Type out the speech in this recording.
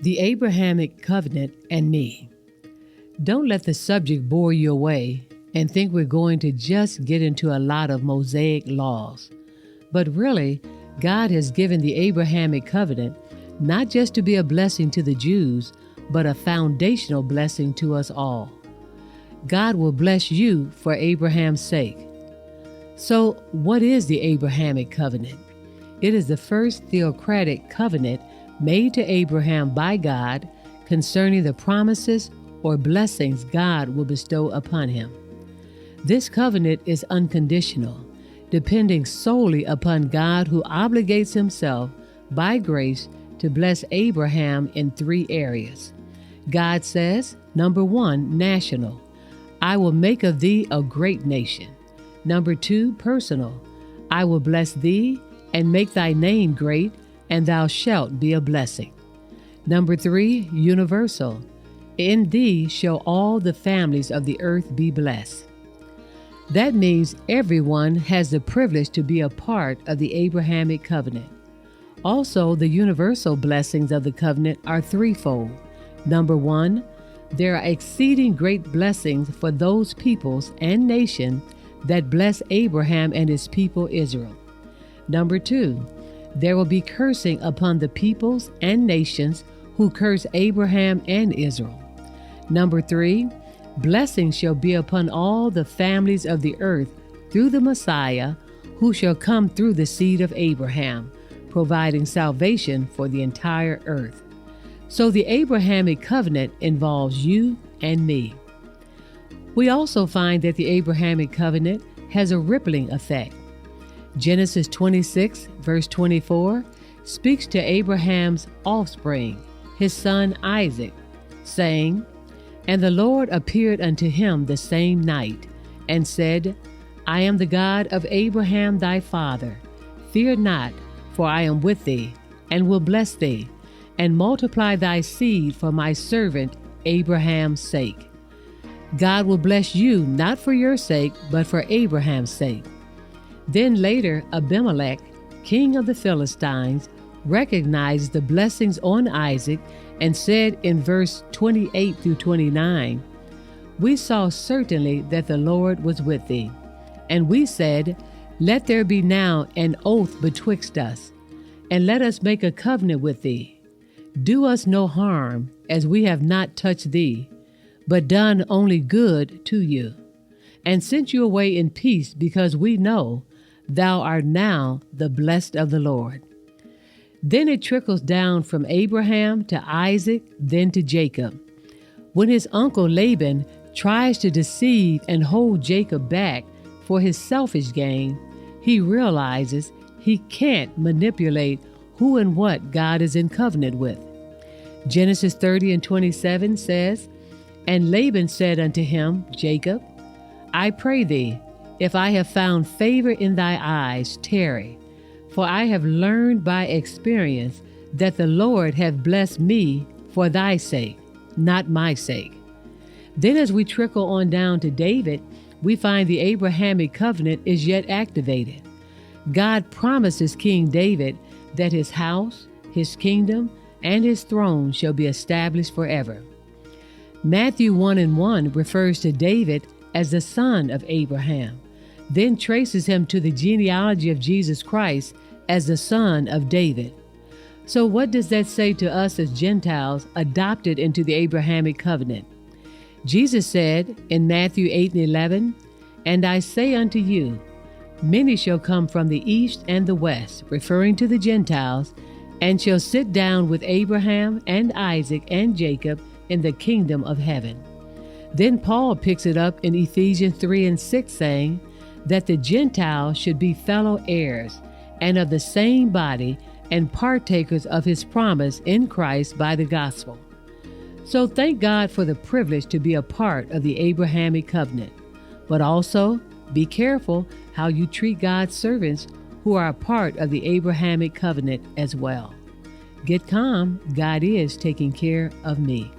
The Abrahamic Covenant and Me. Don't let the subject bore you away and think we're going to just get into a lot of Mosaic laws. But really, God has given the Abrahamic Covenant not just to be a blessing to the Jews, but a foundational blessing to us all. God will bless you for Abraham's sake. So, what is the Abrahamic Covenant? It is the first theocratic covenant made to Abraham by God concerning the promises or blessings God will bestow upon him. This covenant is unconditional, depending solely upon God, who obligates himself by grace to bless Abraham in three areas. God says, number 1, national. I will make of thee a great nation. Number 2, personal. I will bless thee and make thy name great, and thou shalt be a blessing. Number 3, universal. In thee shall all the families of the earth be blessed. That means everyone has the privilege to be a part of the Abrahamic covenant. Also, the universal blessings of the covenant are threefold. Number 1, there are exceeding great blessings for those peoples and nations that bless Abraham and his people Israel. Number 2, there will be cursing upon the peoples and nations who curse Abraham and Israel. Number 3, blessings shall be upon all the families of the earth through the Messiah, who shall come through the seed of Abraham, providing salvation for the entire earth. So the Abrahamic covenant involves you and me. We also find that the Abrahamic covenant has a rippling effect. Genesis 26, verse 24, speaks to Abraham's offspring, his son Isaac, saying, And the Lord appeared unto him the same night, and said, I am the God of Abraham thy father. Fear not, for I am with thee, and will bless thee, and multiply thy seed for my servant Abraham's sake. God will bless you not for your sake, but for Abraham's sake. Then later, Abimelech, king of the Philistines, recognized the blessings on Isaac and said in verse 28 through 29, We saw certainly that the Lord was with thee. And we said, Let there be now an oath betwixt us, and let us make a covenant with thee. Do us no harm, as we have not touched thee, but done only good to you, and sent you away in peace, because we know thou art now the blessed of the Lord. Then it trickles down from Abraham to Isaac, then to Jacob. When his uncle Laban tries to deceive and hold Jacob back for his selfish gain, he realizes he can't manipulate who and what God is in covenant with. Genesis 30 and 27 says, And Laban said unto him, Jacob, I pray thee, if I have found favor in thy eyes, tarry. For I have learned by experience that the Lord hath blessed me for thy sake, not my sake. Then as we trickle on down to David, we find the Abrahamic covenant is yet activated. God promises King David that his house, his kingdom, and his throne shall be established forever. Matthew 1:1 refers to David as the son of Abraham, then traces him to the genealogy of Jesus Christ as the son of David. So what does that say to us as Gentiles adopted into the Abrahamic covenant? Jesus said in Matthew 8:11, And I say unto you, many shall come from the east and the west, referring to the Gentiles, and shall sit down with Abraham and Isaac and Jacob in the kingdom of heaven. Then Paul picks it up in Ephesians 3:6, saying that the Gentiles should be fellow heirs and of the same body and partakers of his promise in Christ by the gospel. So thank God for the privilege to be a part of the Abrahamic covenant, but also be careful how you treat God's servants who are a part of the Abrahamic covenant as well. Get calm, God is taking care of me.